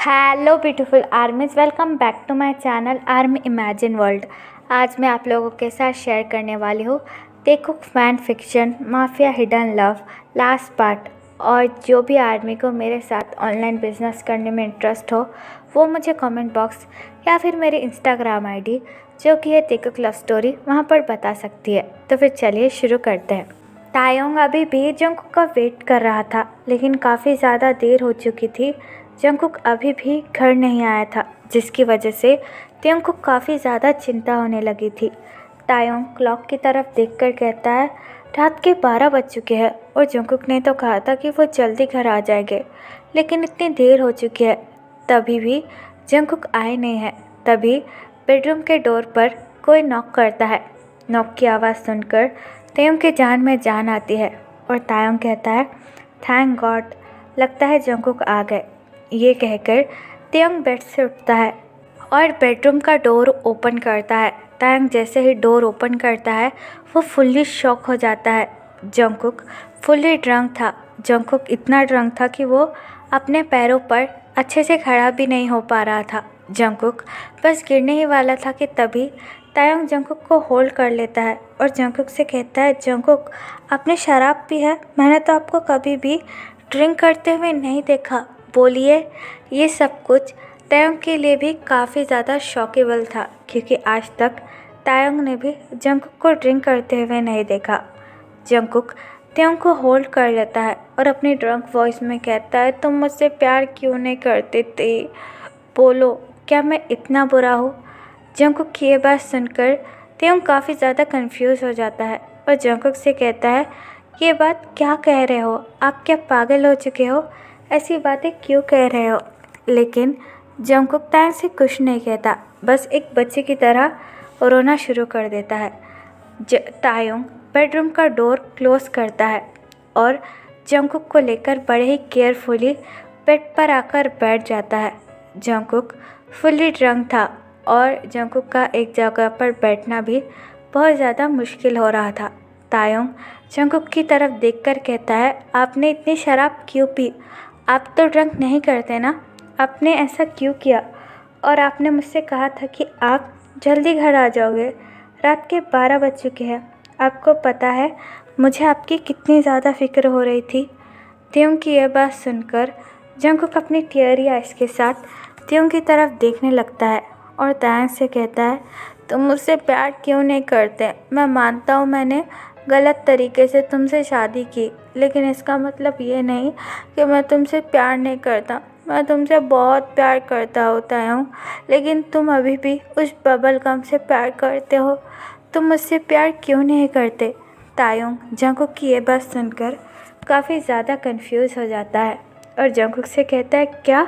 Hello beautiful armies, welcome back to my channel army imagine world. आज मैं आप लोगों के साथ शेयर करने वाली हूँ देखो fan fiction mafia hidden love last part. और जो भी आर्मी को मेरे साथ ऑनलाइन बिजनेस करने में इंटरेस्ट हो वो मुझे कमेंट बॉक्स या फिर मेरी इंस्टाग्राम आईडी जो कि है देखो लव स्टोरी वहाँ पर बता सकती है। तो फिर चलिए शुरू करते हैं। तायोंग अभी भी जंगकुक का वेट कर रहा था, लेकिन काफ़ी ज़्यादा देर हो चुकी थी। जंगकुक अभी भी घर नहीं आया था, जिसकी वजह से तायोंग को काफ़ी ज़्यादा चिंता होने लगी थी। तायोंग क्लॉक की तरफ देखकर कहता है रात के 12 बज चुके हैं और जंगकुक ने तो कहा था कि वो जल्दी घर आ जाएंगे, लेकिन इतनी देर हो चुकी है तभी भी जंगकुक आए नहीं है। तभी बेडरूम के डोर पर कोई नॉक करता है। नॉक की आवाज़ सुनकर तायोंग के जान में जान आती है और तायोंग कहता है थैंक गॉड, लगता है जंगकुक आ गए। ये कहकर तायोंग बेड से उठता है और बेडरूम का डोर ओपन करता है। तायोंग जैसे ही डोर ओपन करता है वो फुल्ली शॉक हो जाता है। जंगकुक फुल्ली ड्रंक था। जंगकुक इतना ड्रंक था कि वो अपने पैरों पर अच्छे से खड़ा भी नहीं हो पा रहा था। जंगकुक बस गिरने ही वाला था कि तभी तायोंग जंगकुक को होल्ड कर लेता है और जंगकुक से कहता है जंगकुक, आपने शराब पी है? मैंने तो आपको कभी भी ड्रिंक करते हुए नहीं देखा, बोलिए। ये सब कुछ तायोंग के लिए भी काफ़ी ज़्यादा शॉकेबल था, क्योंकि आज तक तायोंग ने भी जंगकुक को ड्रिंक करते हुए नहीं देखा। जंगकुक तायोंग को होल्ड कर लेता है और अपनी ड्रंक वॉइस में कहता है तुम मुझसे प्यार क्यों नहीं करते थे, बोलो, क्या मैं इतना बुरा हूँ? जंगकुक की ये बात सुनकर तायोंग काफ़ी ज़्यादा कंफ्यूज हो जाता है और जंगकुक से कहता है ये बात क्या कह रहे हो? आप क्या पागल हो चुके हो? ऐसी बातें क्यों कह रहे हो? लेकिन जंगकुक तायोंग से कुछ नहीं कहता, बस एक बच्चे की तरह रोना शुरू कर देता है। तायोंग बेडरूम का डोर क्लोज करता है और जंगकुक को लेकर बड़े ही केयरफुली बेड पर आकर बैठ जाता है। जंगकुक फुल्ली ड्रंक था और जंगकुक का एक जगह पर बैठना भी बहुत ज़्यादा मुश्किल हो रहा था। तायोंग जंगकुक की तरफ देखकर कहता है आपने इतनी शराब क्यों पी? आप तो ड्रंक नहीं करते ना, आपने ऐसा क्यों किया? और आपने मुझसे कहा था कि आप जल्दी घर आ जाओगे। रात के 12 बज चुके हैं। आपको पता है मुझे आपकी कितनी ज़्यादा फिक्र हो रही थी। तायोंग की यह बात सुनकर जंगकुक अपनी टियरी आइज़ के साथ तायोंग की तरफ देखने लगता है और तायोंग से कहता है तुम मुझसे प्यार क्यों नहीं करते? मैं मानता हूँ मैंने गलत तरीके से तुमसे शादी की, लेकिन इसका मतलब ये नहीं कि मैं तुमसे प्यार नहीं करता। मैं तुमसे बहुत प्यार करता होता हूँ, लेकिन तुम अभी भी उस बबल गम से प्यार करते हो। तुम मुझसे प्यार क्यों नहीं करते? तायोंग जंगकुक की ये बात सुनकर काफ़ी ज़्यादा कंफ्यूज हो जाता है और जंगकुक से कहता है क्या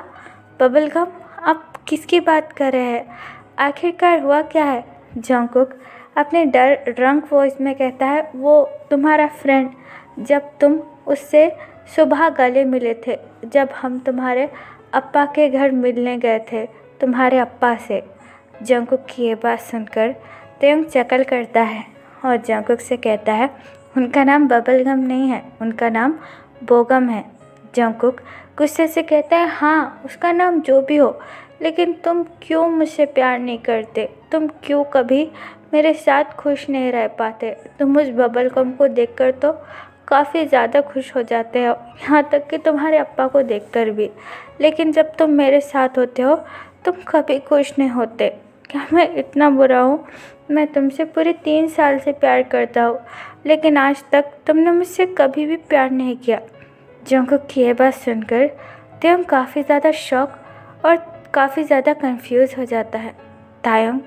बबल गम? आप किसकी बात कर रहे हैं? आखिरकार हुआ क्या है? जंगकुक अपने ड्रंक वॉइस में कहता है वो तुम्हारा फ्रेंड, जब तुम उससे सुबह गले मिले थे, जब हम तुम्हारे अप्पा के घर मिलने गए थे, तुम्हारे अप्पा से। जंगकुक की ये बात सुनकर तायोंग चकल करता है और जंगकुक से कहता है उनका नाम बबलगम नहीं है, उनका नाम बोगम है। जंगकुक गुस्से से कहता है हाँ, उसका नाम जो भी हो, लेकिन तुम क्यों मुझसे प्यार नहीं करते? तुम क्यों कभी मेरे साथ खुश नहीं रह पाते? तुम उस बबल गम को देखकर तो काफ़ी ज़्यादा खुश हो जाते हो, यहाँ तक कि तुम्हारे अप्पा को देखकर भी, लेकिन जब तुम मेरे साथ होते हो तुम कभी खुश नहीं होते। क्या मैं इतना बुरा हूँ? मैं तुमसे पूरे 3 साल से प्यार करता हूँ, लेकिन आज तक तुमने मुझसे कभी भी प्यार नहीं किया। जंगकुक की ये बात सुनकर तायोंग काफ़ी ज़्यादा शॉक और काफ़ी ज़्यादा कंफ्यूज हो जाता है। तायोंग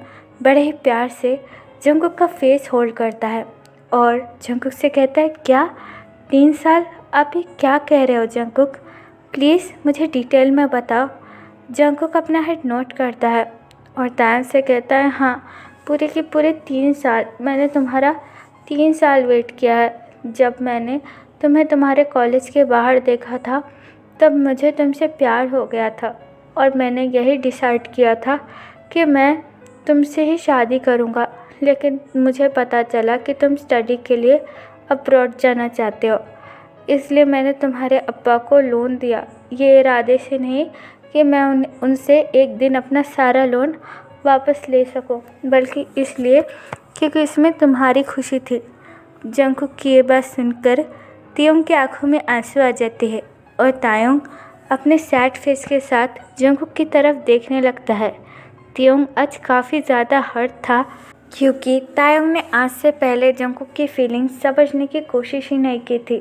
बड़े ही प्यार से जंगकुक का फेस होल्ड करता है और जंगकुक से कहता है क्या 3 साल? आप ये क्या कह रहे हो जंगकुक? प्लीज़ मुझे डिटेल में बताओ। जंगकुक अपना हेड नोट करता है और तायोंग से कहता है हाँ, पूरे के पूरे 3 साल। मैंने तुम्हारा 3 साल वेट किया है। जब मैंने तुम्हें तुम्हारे कॉलेज के बाहर देखा था तब मुझे तुमसे प्यार हो गया था और मैंने यही डिसाइड किया था कि मैं तुमसे ही शादी करूँगा, लेकिन मुझे पता चला कि तुम स्टडी के लिए अब्रॉड जाना चाहते हो, इसलिए मैंने तुम्हारे अब्बा को लोन दिया, ये इरादे से नहीं कि मैं उनसे एक दिन अपना सारा लोन वापस ले सकूं, बल्कि इसलिए क्योंकि इसमें तुम्हारी खुशी थी। जंगकुक की ये बात सुनकर तियोंग की आंखों में आंसू आ जाते हैं और तायोंग अपने सैड फेस के साथ जंगकुक की तरफ देखने लगता है। तियोंग आज काफ़ी ज़्यादा हर्ट था क्योंकि तायोंग ने आज से पहले जंगकुक की फीलिंग्स समझने की कोशिश ही नहीं की थी।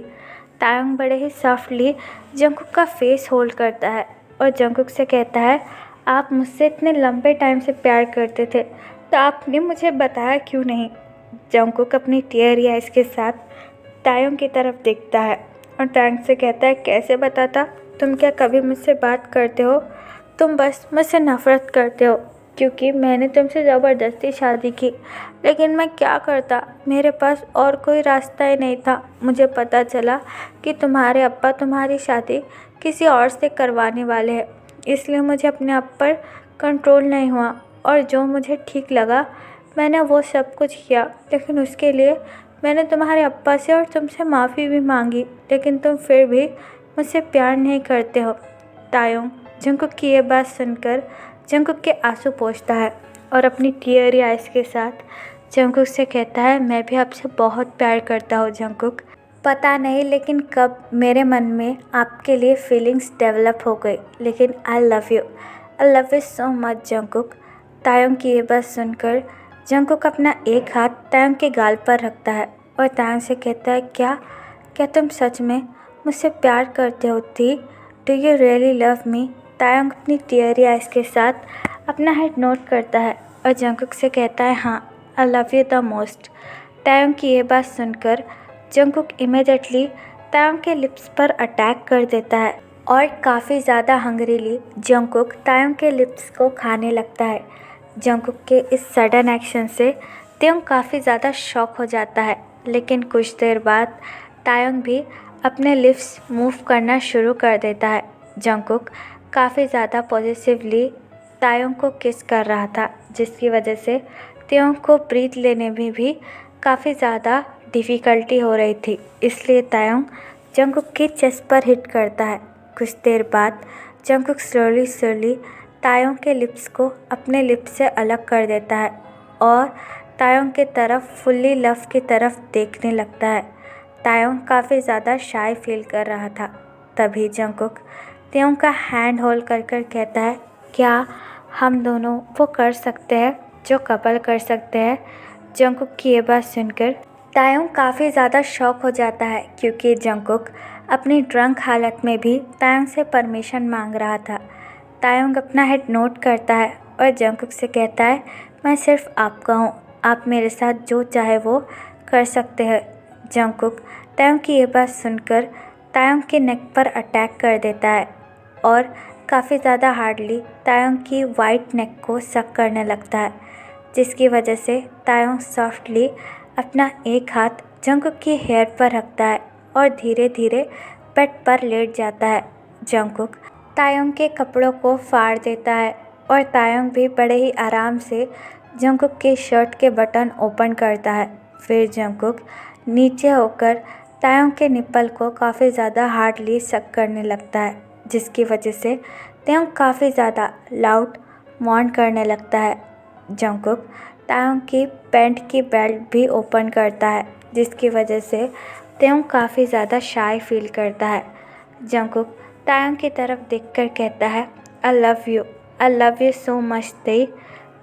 तायोंग बड़े ही सॉफ्टली जंगकुक का फेस होल्ड करता है और जंगकुक से कहता है, आप मुझसे इतने लंबे टाइम से प्यार करते थे तो आपने मुझे बताया क्यों नहीं। जंगकुक अपनी टीयरी आइज के साथ तायोंग की तरफ देखता है और तायोंग से कहता है, कैसे बताता, तुम क्या कभी मुझसे बात करते हो? तुम बस मुझसे नफ़रत करते हो क्योंकि मैंने तुमसे ज़बरदस्ती शादी की। लेकिन मैं क्या करता, मेरे पास और कोई रास्ता ही नहीं था। मुझे पता चला कि तुम्हारे अब्बा तुम्हारी शादी किसी और से करवाने वाले हैं, इसलिए मुझे अपने आप पर कंट्रोल नहीं हुआ और जो मुझे ठीक लगा मैंने वो सब कुछ किया। लेकिन उसके लिए मैंने तुम्हारे अब्बा से और तुमसे माफ़ी भी मांगी, लेकिन तुम फिर भी मुझसे प्यार नहीं करते हो। तायोंग जंगकुक की ये बात सुनकर जंगकुक के आंसू पोंछता है और अपनी टीयरी आइज के साथ जंगकुक से कहता है, मैं भी आपसे बहुत प्यार करता हूँ जंगकुक। पता नहीं लेकिन कब मेरे मन में आपके लिए फीलिंग्स डेवलप हो गई, लेकिन I love you so much Jungkook. Taeyong की ये बात सुनकर जंगकुक अपना एक हाथ तायोंग के गाल पर रखता है और तायोंग से कहता है, क्या तुम सच में मुझसे प्यार करते हो थी? Do you really love me? Taeyong अपनी टीयरी आइज के साथ अपना हेड नोट करता है और जंगकुक से कहता है, हाँ, I love you the most. Taeyong की ये बात सुनकर जंगकुक इमीडिएटली तायोंग के लिप्स पर अटैक कर देता है और काफ़ी ज़्यादा हंग्रीली जंगकुक तायोंग के लिप्स को खाने लगता है। जंगकुक के इस सडन एक्शन से तायोंग काफ़ी ज़्यादा शॉक हो जाता है, लेकिन कुछ देर बाद तायोंग भी अपने लिप्स मूव करना शुरू कर देता है। जंगकुक काफ़ी ज़्यादा पॉजिटिवली तायोंग को किस कर रहा था, जिसकी वजह से तायोंग को ब्रीथ लेने में भी काफ़ी ज़्यादा डिफ़िकल्टी हो रही थी, इसलिए तायोंग जंगकुक की चेस्ट पर हिट करता है। कुछ देर बाद जंगकुक स्लोली तायोंग के लिप्स को अपने लिप्स से अलग कर देता है और तायोंग की तरफ फुल्ली लव की तरफ देखने लगता है। तायोंग काफ़ी ज़्यादा शाय फील कर रहा था। तभी जंगकुक तायोंग का हैंड होल्ड कर कहता है, क्या हम दोनों वो कर सकते हैं जो कपल कर सकते हैं? जंगकुक की ये बात सुनकर तायोंग काफ़ी ज़्यादा शॉक हो जाता है क्योंकि जंगकुक अपनी ड्रंक हालत में भी तायोंग से परमिशन मांग रहा था। तायोंग अपना हेड नोट करता है और जंगकुक से कहता है, मैं सिर्फ आपका हूँ, आप मेरे साथ जो चाहे वो कर सकते हैं। जंगकुक तायोंग की ये बात सुनकर तायोंग के नेक पर अटैक कर देता है और काफ़ी ज़्यादा हार्डली तायोंग की वाइट नेक को सक करने लगता है, जिसकी वजह से तायोंग सॉफ्टली अपना एक हाथ जंगकुक की हेयर पर रखता है और धीरे धीरे बेड पर लेट जाता है। जंगकुक तायोंग के कपड़ों को फाड़ देता है और तायोंग भी बड़े ही आराम से जंगकुक के शर्ट के बटन ओपन करता है। फिर जंगकुक नीचे होकर तायोंग के निप्पल को काफ़ी ज़्यादा हार्डली सक करने लगता है, जिसकी वजह से तायोंग काफ़ी ज़्यादा लाउड मॉन करने लगता है। जंगकुक तायोंग की पैंट की बेल्ट भी ओपन करता है, जिसकी वजह से तायोंग काफ़ी ज़्यादा शाय फील करता है। जंगकुक तायोंग की तरफ देखकर कहता है, आई लव यू सो मच तेई।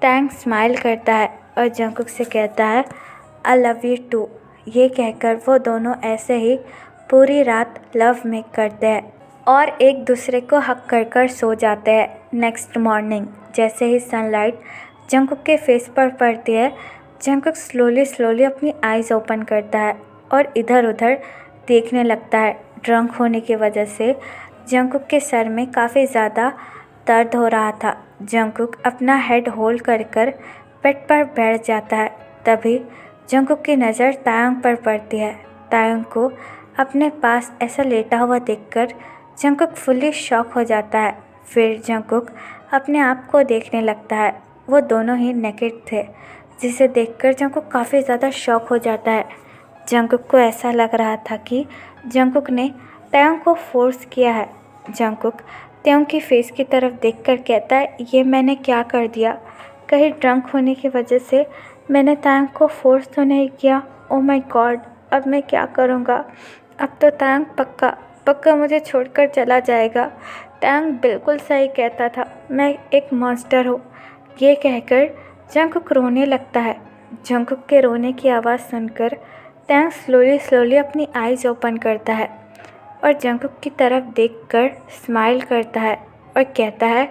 तायोंग स्माइल करता है और जंगकुक से कहता है, आई लव यू टू। ये कहकर वो दोनों ऐसे ही पूरी रात लव मेक करते हैं और एक दूसरे को हक कर सो जाते हैं। नेक्स्ट मॉर्निंग जैसे ही सनलाइट जंगकुक के फेस पर पड़ती है, जंगकुक स्लोली अपनी आइज़ ओपन करता है और इधर उधर देखने लगता है। ड्रंक होने की वजह से जंगकुक के सर में काफ़ी ज़्यादा दर्द हो रहा था। जंगकुक अपना हेड होल्ड कर बेड पर बैठ जाता है। तभी जंगकुक की नज़र तायोंग पर पड़ती है। तायोंग को अपने पास ऐसा लेटा हुआ देखकर जंगकुक फुल्ली शॉक हो जाता है। फिर जंगकुक अपने आप को देखने लगता है। वो दोनों ही नेकेड थे, जिसे देखकर जंगकुक काफ़ी ज़्यादा शॉक हो जाता है। जंगकुक को ऐसा लग रहा था कि जंगकुक ने तायोंग को फोर्स किया है। जंगकुक त्यों की फेस की तरफ देखकर कहता है, ये मैंने क्या कर दिया? कहीं ड्रंक होने की वजह से मैंने तायंग को फोर्स तो नहीं किया? ओ माय गॉड, अब मैं क्या करूँगा? अब तो तायंग पक्का पक्का मुझे छोड़कर चला जाएगा। तायंग बिल्कुल सही कहता था, मैं एक मॉन्स्टर हूँ। ये कहकर जंगकुक रोने लगता है। जंगकुक के रोने की आवाज़ सुनकर तायंग स्लोली अपनी आईज ओपन करता है और जंगकुक की तरफ देखकर स्माइल करता है और कहता है,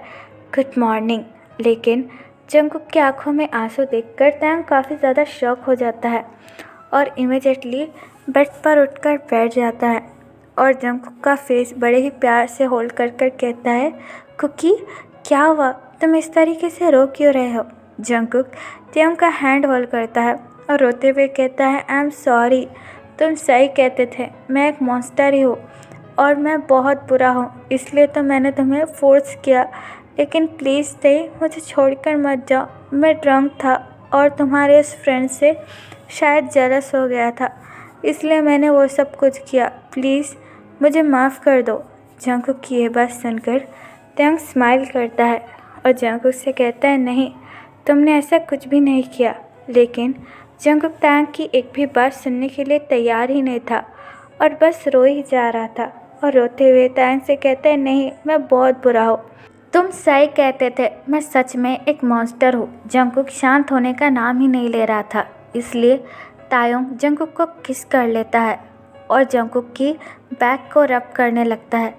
गुड मॉर्निंग। लेकिन जंगकुक की आंखों में आंसू देखकर तायंग काफ़ी ज़्यादा शॉक हो जाता है और इमीडिएटली बेड पर उठकर बैठ जाता है और जंगकुक का फेस बड़े ही प्यार से होल्ड कर कहता है, कुकी क्या हुआ? तुम इस तरीके से रो क्यों रहे हो? जंगकुक त्यों का हैंड होल्ड करता है और रोते हुए कहता है, आई एम सॉरी, तुम सही कहते थे, मैं एक मॉन्स्टर ही हूँ और मैं बहुत बुरा हूँ, इसलिए तो मैंने तुम्हें फोर्स किया। लेकिन प्लीज़ ते मुझे छोड़कर मत जाओ। मैं ड्रंक था और तुम्हारे उस फ्रेंड से शायद जेलस हो गया था, इसलिए मैंने वो सब कुछ किया। प्लीज़ मुझे माफ़ कर दो। जंगकुक की ये बात सुनकर त्यों स्माइल करता है और जंगकुक से कहता है, नहीं, तुमने ऐसा कुछ भी नहीं किया। लेकिन जंगकुक तायंग की एक भी बात सुनने के लिए तैयार ही नहीं था और बस रो ही जा रहा था और रोते हुए तायंग से कहता है, नहीं, मैं बहुत बुरा हूँ। तुम सही कहते थे, मैं सच में एक मॉन्स्टर हूँ। जंगकुक शांत होने का नाम ही नहीं ले रहा था, इसलिए तायंग जंगकुक को किस कर लेता है और जंगकुक की बैक को रब करने लगता है।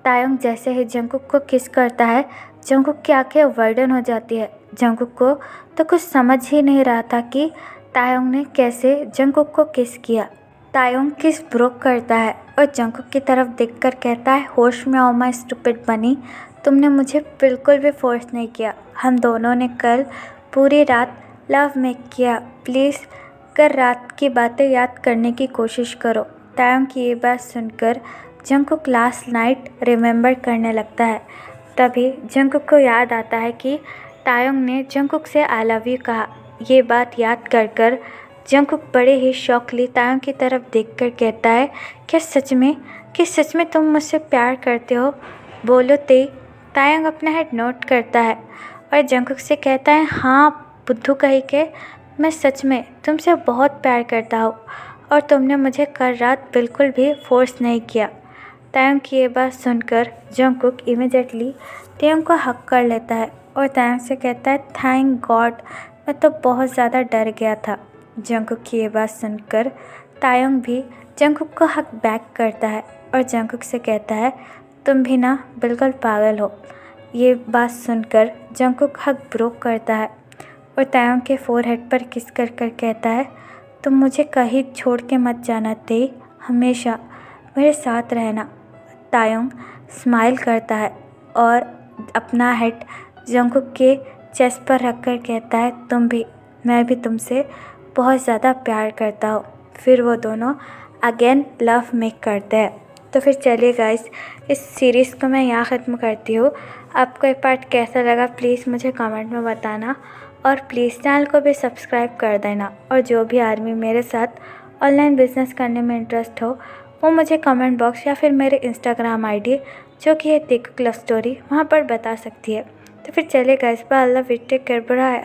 तायंग जैसे ही जंगकुक को किस करता है, जंगकुक की आंखें वाइडन हो जाती है। जंगकुक को तो कुछ समझ ही नहीं रहा था कि तायंग ने कैसे जंगकुक को किस किया। तायंग किस ब्रोक करता है और जंगकुक की तरफ देखकर कहता है, होश में आओ माय स्टूपिड बनी, तुमने मुझे बिल्कुल भी फोर्स नहीं किया। हम दोनों ने कल पूरी रात लव मेक किया। प्लीज़ कर रात की बातें याद करने की कोशिश करो। तायंग की ये बात सुनकर जंगकुक लास्ट नाइट रिमेंबर करने लगता है। तभी जंगकुक को याद आता है कि तायंग ने जंगकुक से आई लव यू कहा। ये बात याद कर जंगकुक बड़े ही शौकली तायंग की तरफ देखकर कहता है, क्या सच में तुम मुझसे प्यार करते हो? बोलो ते। तायंग अपना हेड नोट करता है और जंगकुक से कहता है, हाँ बुद्धू कहीं के, मैं सच में तुमसे बहुत प्यार करता हूँ और तुमने मुझे कल रात बिल्कुल भी फोर्स नहीं किया। तायंग की ये बात सुनकर जंगकुक इमीडिएटली तायंग को हक कर लेता है और तायंग से कहता है, थैंक गॉड, मैं तो बहुत ज़्यादा डर गया था। जंगकुक की ये बात सुनकर तायंग भी जंगकुक को हक बैक करता है और जंगकुक से कहता है, तुम भी ना बिल्कुल पागल हो। ये बात सुनकर जंगकुक हक ब्रोक करता है और तायंग के फोरहेड पर किस कर कहता है, तुम मुझे कहीं छोड़ के मत जाना ते, हमेशा मेरे साथ रहना। तायंग स्माइल करता है और अपना हेड जंगकुक के चेस्ट पर रखकर कहता है, तुम भी, मैं भी तुमसे बहुत ज़्यादा प्यार करता हूँ। फिर वो दोनों अगेन लव मेक करते हैं। तो फिर चलिए गाइस, इस सीरीज़ को मैं यहाँ ख़त्म करती हूँ। आपको ये पार्ट कैसा लगा प्लीज़ मुझे कमेंट में बताना और प्लीज़ चैनल को भी सब्सक्राइब कर देना। और जो भी आदमी मेरे साथ ऑनलाइन बिजनेस करने में इंटरेस्ट हो वो मुझे कमेंट बॉक्स या फिर मेरे इंस्टाग्राम आईडी जो कि है तेकुक लव स्टोरी, वहाँ पर बता सकती है। तो फिर चलिए guys, bye, love you, take care, bye,